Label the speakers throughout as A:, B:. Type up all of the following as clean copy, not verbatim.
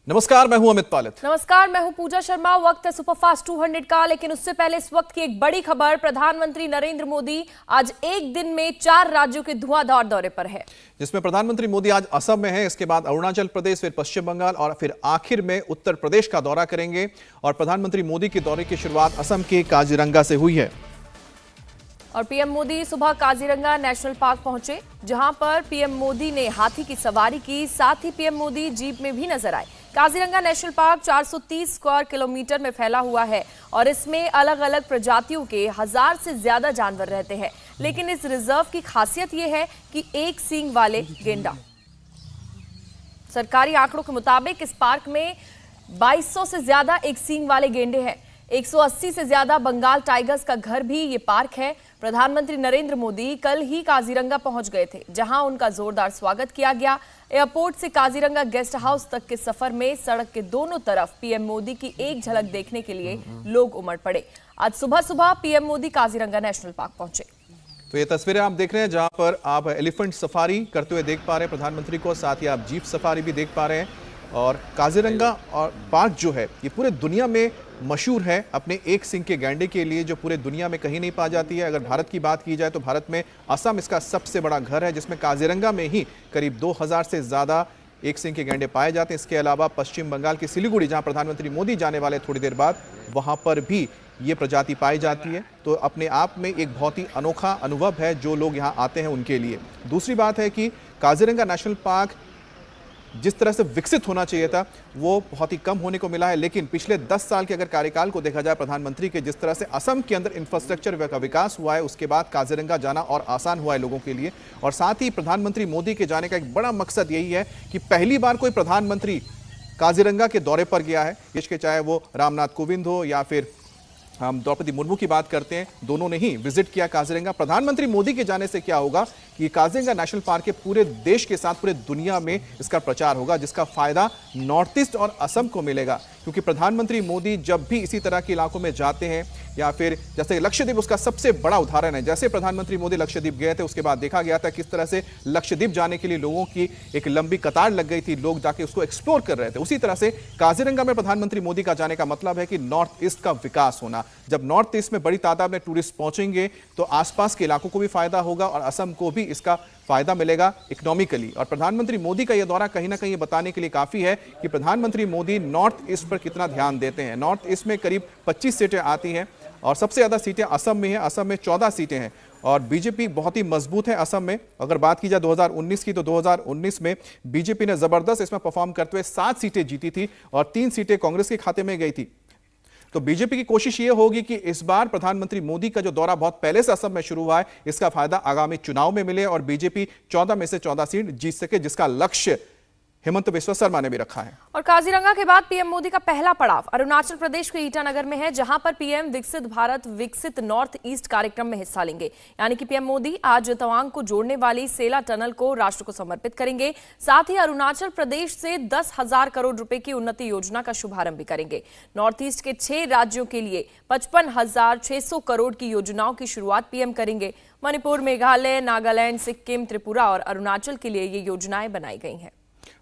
A: नमस्कार, मैं हूं अमित पालित।
B: नमस्कार, मैं हूं पूजा शर्मा। वक्त है सुपरफास्ट 200 का, लेकिन उससे पहले इस वक्त की एक बड़ी खबर। प्रधानमंत्री नरेंद्र मोदी आज एक दिन में 4 राज्यों के धुआंधार दौरे पर है,
A: जिसमें प्रधानमंत्री मोदी आज असम में हैं, इसके बाद अरुणाचल प्रदेश, फिर पश्चिम बंगाल और फिर आखिर में उत्तर प्रदेश का दौरा करेंगे। और प्रधानमंत्री मोदी के दौरे की शुरुआत असम के काजीरंगा से हुई है।
B: और पीएम मोदी सुबह काजीरंगा नेशनल पार्क पहुंचे, जहां पर पीएम मोदी ने हाथी की सवारी की। साथ ही पीएम मोदी जीप में भी नजर आए। Kaziranga national park 430 square kilometre में फैला हुआ है और इसमें अलग अलग प्रजातियों के 1000 से ज्यादा जानवर रहते हैं। लेकिन इस रिजर्व की खासियत यह है कि एक सींग वाले गेंडा। सरकारी आंकड़ों के मुताबिक इस पार्क में 2200 से ज्यादा एक सींग वाले गेंडे हैं। 180 से ज्यादा बंगाल टाइगर्स का घर भी ये पार्क है। प्रधानमंत्री नरेंद्र मोदी कल ही काजीरंगा पहुंच गए थे, जहां उनका जोरदार स्वागत किया गया। एयरपोर्ट से काजीरंगा गेस्ट हाउस तक के सफर में सड़क के दोनों तरफ पीएम मोदी की एक झलक देखने के लिए लोग उमड़ पड़े। आज सुबह सुबह PM Modi Kaziranga national park पहुंचे।
A: तो ये तस्वीरें आप देख रहे हैं, जहां पर आप एलिफेंट सफारी करते हुए देख पा रहे हैं प्रधानमंत्री को, साथ ही आप जीप सफारी भी देख पा रहे हैं। और काजीरंगा और पार्क जो है ये पूरे दुनिया में मशहूर है अपने एक सींग के गैंडे के लिए, जो पूरे दुनिया में कहीं नहीं पा जाती है। अगर भारत की बात की जाए तो भारत में असम इसका सबसे बड़ा घर है, जिसमें काजीरंगा में ही करीब 2000 से ज़्यादा एक सींग के गैंडे पाए जाते हैं। इसके अलावा पश्चिम बंगाल की सिलीगुड़ी, जहां प्रधानमंत्री मोदी जाने वाले थोड़ी देर बाद, वहां पर भी ये प्रजाति पाई जाती है। तो अपने आप में एक बहुत ही अनोखा अनुभव है जो लोग यहाँ आते हैं उनके लिए। दूसरी बात है कि काजीरंगा नेशनल पार्क जिस तरह से विकसित होना चाहिए था वो बहुत ही कम होने को मिला है। लेकिन पिछले 10 साल के अगर कार्यकाल को देखा जाए प्रधानमंत्री के, जिस तरह से असम के अंदर इंफ्रास्ट्रक्चर का विकास हुआ है, उसके बाद काजीरंगा जाना और आसान हुआ है लोगों के लिए। और साथ ही प्रधानमंत्री मोदी के जाने का एक बड़ा मकसद यही है कि पहली बार कोई प्रधानमंत्री काजीरंगा के दौरे पर गया है। देश के चाहे वो रामनाथ कोविंद हो या फिर हम द्रौपदी मुर्मू की बात करते हैं, दोनों ने ही विजिट किया काजीरंगा। प्रधानमंत्री मोदी के जाने से क्या होगा कि काजीरंगा नेशनल पार्क के पूरे देश के साथ पूरे दुनिया में इसका प्रचार होगा, जिसका फायदा नॉर्थ ईस्ट और असम को मिलेगा। क्योंकि प्रधानमंत्री मोदी जब भी इसी तरह के इलाकों में जाते हैं, या फिर जैसे लक्षद्वीप उसका सबसे बड़ा उदाहरण है। जैसे प्रधानमंत्री मोदी लक्षद्वीप गए थे, उसके बाद देखा गया था किस तरह से लक्षद्वीप जाने के लिए लोगों की एक लंबी कतार लग गई थी, लोग जाके उसको एक्सप्लोर कर रहे थे। उसी तरह से काजीरंगा में प्रधानमंत्री मोदी का जाने का मतलब है कि नॉर्थ ईस्ट का विकास होना। जब नॉर्थ ईस्ट में बड़ी तादाद में टूरिस्ट पहुंचेंगे तो आसपास के इलाकों को भी फायदा होगा और असम को भी इसका फायदा मिलेगा इकोनॉमिकली। और प्रधानमंत्री मोदी का यह दौरा कहीं ना कहीं बताने के लिए काफी है कि प्रधानमंत्री मोदी नॉर्थ ईस्ट पर कितना ध्यान देते हैं। नॉर्थ ईस्ट में करीब 25 सीटें आती हैं और सबसे ज्यादा सीटें असम में हैं। असम में 14 सीटें हैं और बीजेपी बहुत ही मजबूत है असम में। अगर बात की जाए 2019 की, तो 2019 में बीजेपी ने जबरदस्त इसमें परफॉर्म करते हुए 7 सीटें जीती थी और 3 सीटें कांग्रेस के खाते में गई थी। तो बीजेपी की कोशिश यह होगी कि इस बार प्रधानमंत्री मोदी का जो दौरा बहुत पहले से असम में शुरू हुआ है, इसका फायदा आगामी चुनाव में मिले और बीजेपी 14 में से 14 सीट जीत सके, जिसका लक्ष्य हेमंत बिस्वा शर्मा ने भी रखा है।
B: और काजीरंगा के बाद पीएम मोदी का पहला पड़ाव अरुणाचल प्रदेश के ईटानगर में है, जहां पर पीएम विकसित भारत विकसित नॉर्थ ईस्ट कार्यक्रम में हिस्सा लेंगे। यानी कि पीएम मोदी आज तवांग को जोड़ने वाली सेला टनल को राष्ट्र को समर्पित करेंगे। साथ ही अरुणाचल प्रदेश से 10,000 करोड़ रुपए की उन्नति योजना का शुभारंभ भी करेंगे। नॉर्थ ईस्ट के 6 राज्यों के लिए 55,600 करोड़ की योजनाओं की शुरुआत पीएम करेंगे। मणिपुर, मेघालय, नागालैंड, सिक्किम, त्रिपुरा और अरुणाचल के लिए ये योजनाएं बनाई गई हैं।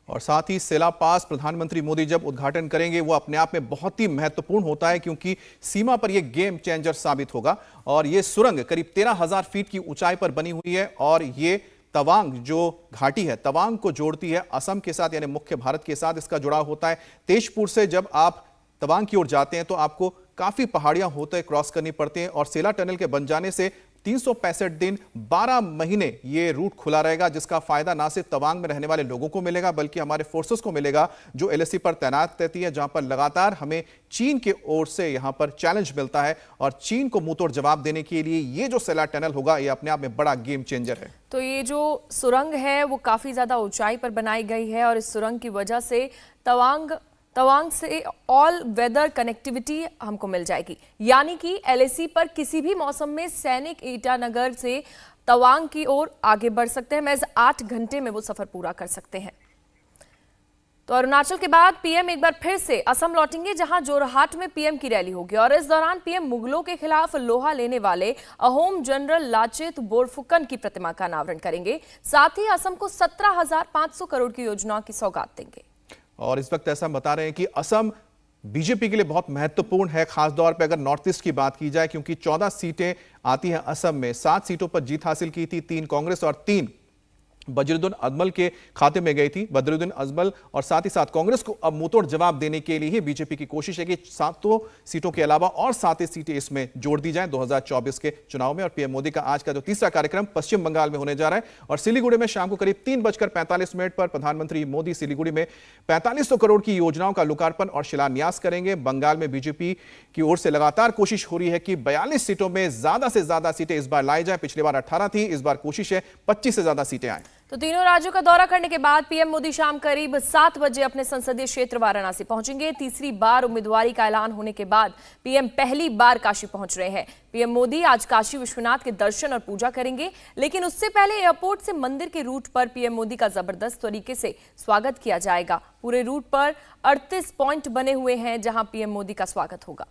A: और साथ ही सेला पास प्रधानमंत्री मोदी जब उद्घाटन करेंगे वो अपने आप में बहुत ही महत्वपूर्ण होता है, क्योंकि सीमा पर यह गेम चेंजर साबित होगा। और ये सुरंग करीब 13,000 फीट की ऊंचाई पर बनी हुई है और ये तवांग जो घाटी है, तवांग को जोड़ती है असम के साथ, यानी मुख्य भारत के साथ इसका जुड़ाव होता है। तेजपुर से जब आप तवांग की ओर जाते हैं तो आपको काफी पहाड़ियां होते क्रॉस करनी पड़ती हैं और सेला टनल के बन जाने से 365 दिन 12 महीने ये रूट खुला रहेगा, जिसका फायदा ना सिर्फ तवांग में रहने वाले लोगों को मिलेगा बल्कि हमारे फोर्सेस को मिलेगा जो एलएसी पर तैनात रहती है, जहां पर लगातार हमें चीन के ओर से यहां पर चैलेंज मिलता है। और चीन को मुंहतोड़ जवाब देने के लिए ये जो सेला टनल होगा ये अपने आप में बड़ा गेम चेंजर है।
B: तो ये जो सुरंग है वो काफी ज्यादा ऊंचाई पर बनाई गई है और इस सुरंग की वजह से तवांग से ऑल वेदर कनेक्टिविटी हमको मिल जाएगी। यानी कि एलएसी पर किसी भी मौसम में सैनिक ईटानगर से तवांग की ओर आगे बढ़ सकते हैं। महज 8 घंटे में वो सफर पूरा कर सकते हैं। तो अरुणाचल के बाद पीएम एक बार फिर से असम लौटेंगे, जहां जोरहाट में पीएम की रैली होगी और इस दौरान पीएम मुगलों के खिलाफ लोहा लेने वाले अहोम जनरल लाचेत बोरफुकन की प्रतिमा का अनावरण करेंगे। साथ ही असम को 17,500 करोड़ की योजनाओं की सौगात देंगे।
A: और इस वक्त ऐसा हम बता रहे हैं कि असम बीजेपी के लिए बहुत महत्वपूर्ण है, खास तौर पे अगर नॉर्थ ईस्ट की बात की जाए, क्योंकि 14 सीटें आती हैं असम में। 7 सीटों पर जीत हासिल की थी, 3 कांग्रेस और 3 बदरुद्दीन अजमल के खाते में गई थी। बदरुद्दीन अजमल और साथ ही साथ कांग्रेस को अब मुंहतोड़ जवाब देने के लिए ही बीजेपी की कोशिश है कि 7 सीटों के अलावा और 7 सीटें इसमें जोड़ दी जाएं 2024 के चुनाव में। और पीएम मोदी का आज का जो तीसरा कार्यक्रम पश्चिम बंगाल में होने जा रहा है और सिलीगुड़ी में शाम को करीब 3:45 पर प्रधानमंत्री मोदी सिलीगुड़ी में 4500 करोड़ की योजनाओं का लोकार्पण और शिलान्यास करेंगे। बंगाल में बीजेपी की ओर से लगातार कोशिश हो रही है कि 42 सीटों में ज्यादा से ज्यादा सीटें इस बार लाई जाए। पिछली बार 18 थी, इस बार कोशिश है 25 से ज्यादा सीटें आए।
B: तो तीनों राज्यों का दौरा करने के बाद पीएम मोदी शाम करीब 7 बजे अपने संसदीय क्षेत्र वाराणसी पहुंचेंगे। तीसरी बार उम्मीदवारी का ऐलान होने के बाद पीएम पहली बार काशी पहुंच रहे हैं। पीएम मोदी आज काशी विश्वनाथ के दर्शन और पूजा करेंगे, लेकिन उससे पहले एयरपोर्ट से मंदिर के रूट पर पीएम मोदी का जबरदस्त तरीके से स्वागत किया जाएगा। पूरे रूट पर 38 पॉइंट बने हुए हैं जहां पीएम मोदी का स्वागत होगा।